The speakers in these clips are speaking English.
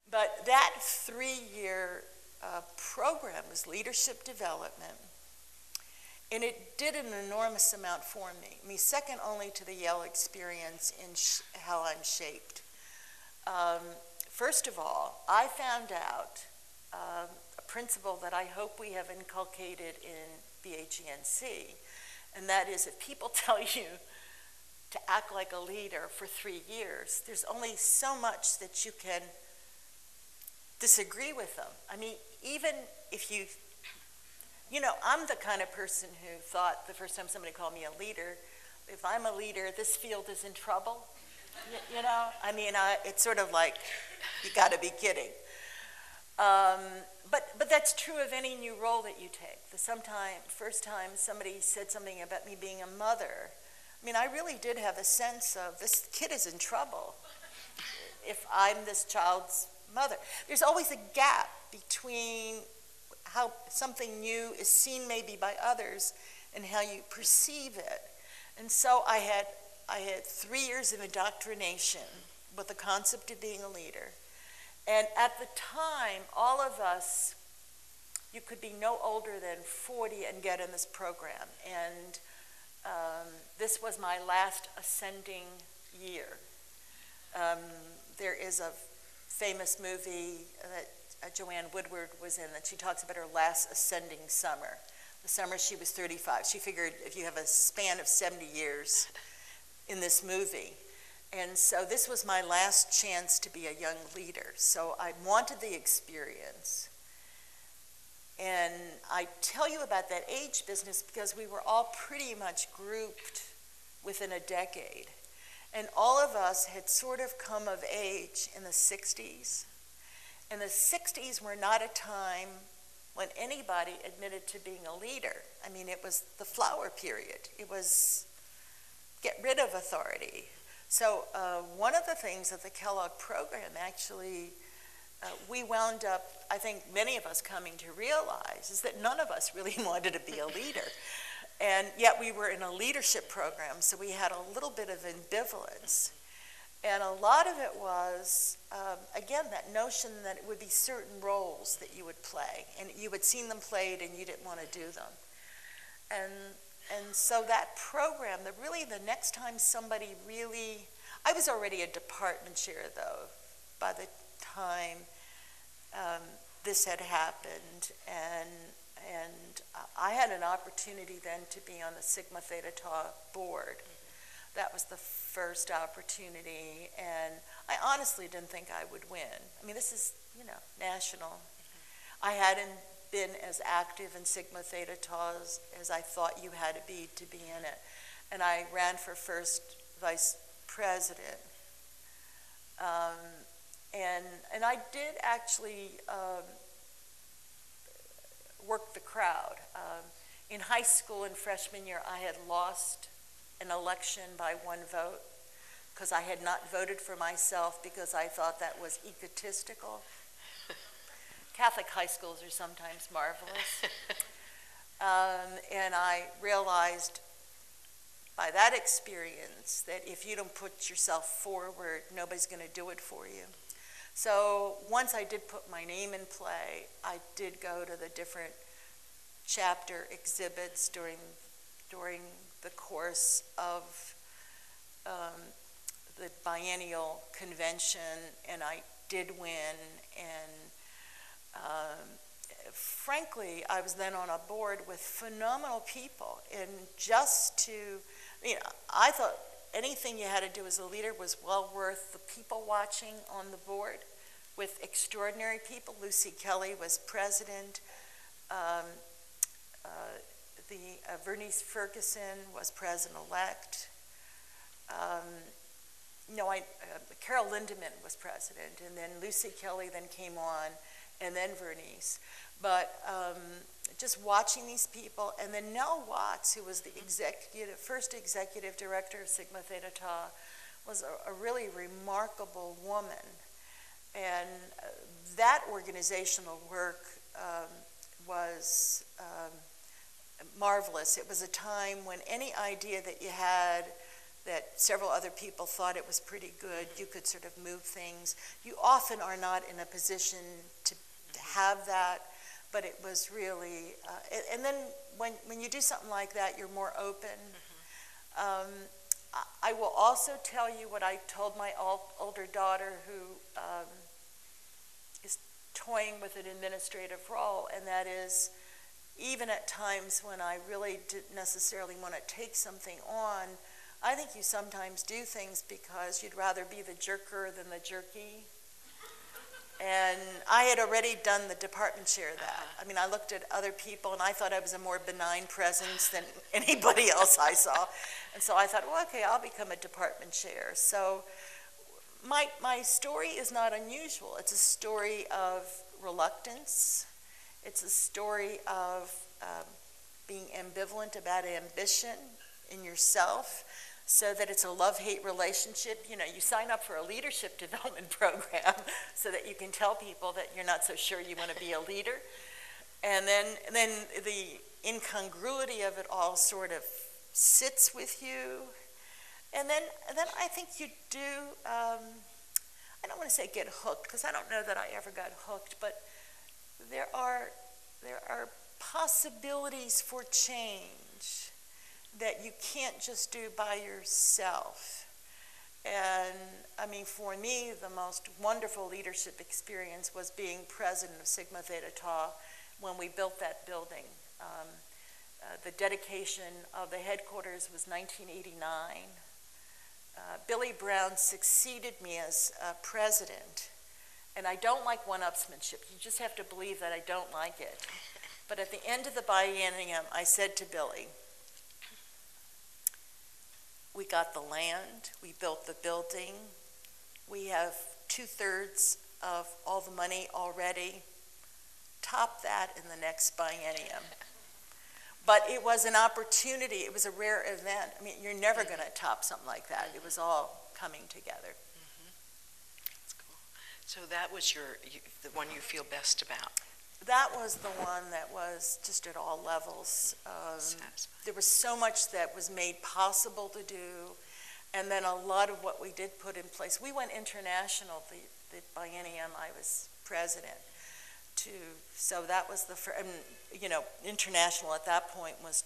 But that 3-year program was leadership development, and it did an enormous amount for me. I mean, second only to the Yale experience in how I'm shaped. First of all, I found out a principle that I hope we have inculcated in BHENC, and that is if people tell you to act like a leader for 3 years, there's only so much that you can disagree with them. I mean, even if you know, I'm the kind of person who thought the first time somebody called me a leader, if I'm a leader, this field is in trouble. You know, I mean, it's sort of like, you got to be kidding. But that's true of any new role that you take. First time somebody said something about me being a mother, I mean, I really did have a sense of, this kid is in trouble if I'm this child's mother. There's always a gap between how something new is seen maybe by others and how you perceive it. And so I had 3 years of indoctrination with the concept of being a leader. And at the time, all of us, you could be no older than 40 and get in this program. And this was my last ascending year. There is a famous movie that Joanne Woodward was in that she talks about her last ascending summer. The summer she was 35. She figured if you have a span of 70 years in this movie. And so this was my last chance to be a young leader. So I wanted the experience. And I tell you about that age business because we were all pretty much grouped within a decade. And all of us had sort of come of age in the 60s. And the 60s were not a time when anybody admitted to being a leader. I mean, it was the flower period. It was get rid of authority. So one of the things that the Kellogg program actually, we wound up, I think many of us coming to realize, is that none of us really wanted to be a leader. And yet we were in a leadership program, so we had a little bit of ambivalence. And a lot of it was, again, that notion that it would be certain roles that you would play, and you had seen them played and you didn't want to do them. And so that program, really the next time somebody really, I was already a department chair though, by the time this had happened, and I had an opportunity then to be on the Sigma Theta Tau board. That was the first opportunity, and I honestly didn't think I would win. I mean, this is, you know, national. I hadn't been as active in Sigma Theta Tau as I thought you had to be in it. And I ran for first vice president. And I did actually work the crowd. In high school in freshman year, I had lost an election by 1 vote because I had not voted for myself because I thought that was egotistical. Catholic high schools are sometimes marvelous. And I realized by that experience that if you don't put yourself forward, nobody's going to do it for you. So once I did put my name in play, I did go to the different chapter exhibits during the course of the biennial convention, and I did win. And frankly, I was then on a board with phenomenal people, and just to, you know, I thought anything you had to do as a leader was well worth the people watching on the board with extraordinary people. Lucy Kelly was president. Vernice Ferguson was president-elect. Carol Lindemann was president, and then Lucy Kelly then came on, and then Vernice. But just watching these people, and then Nell Watts, who was the first executive director of Sigma Theta Tau, was a really remarkable woman. And that organizational work was marvelous. It was a time when any idea that you had that several other people thought it was pretty good. You could sort of move things. You often are not in a position to have that, but it was really, and then when you do something like that, you're more open. I will also tell you what I told my older daughter, who is toying with an administrative role, and that is, even at times when I really didn't necessarily want to take something on, I think you sometimes do things because you'd rather be the jerker than the jerky. And I had already done the department chair that. I mean, I looked at other people and I thought I was a more benign presence than anybody else I saw. And so I thought, well, okay, I'll become a department chair. So my story is not unusual. It's a story of reluctance. It's a story of being ambivalent about ambition in yourself, so that it's a love-hate relationship. You know, you sign up for a leadership development program so that you can tell people that you're not so sure you want to be a leader. And then the incongruity of it all sort of sits with you. And then I think you do, I don't want to say get hooked, because I don't know that I ever got hooked, but there are possibilities for change that you can't just do by yourself. And I mean, for me, the most wonderful leadership experience was being president of Sigma Theta Tau when we built that building. The dedication of the headquarters was 1989. Billy Brown succeeded me as president, and I don't like one-upsmanship. You just have to believe that I don't like it. But at the end of the biennium, I said to Billy, we got the land, we built the building, we have 2/3 of all the money already. Top that in the next biennium. But it was an opportunity, it was a rare event. I mean, you're never going to top something like that. It was all coming together. That's cool. So that was the one you feel best about? That was the one that was just at all levels. There was so much that was made possible to do, and then a lot of what we did put in place. We went international the biennium I was president. So that was the first, and, you know, international at that point was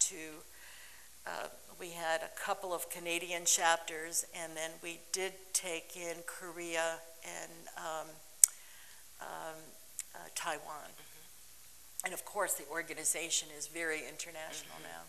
we had a couple of Canadian chapters, and then we did take in Korea and Taiwan. And of course, the organization is very international now.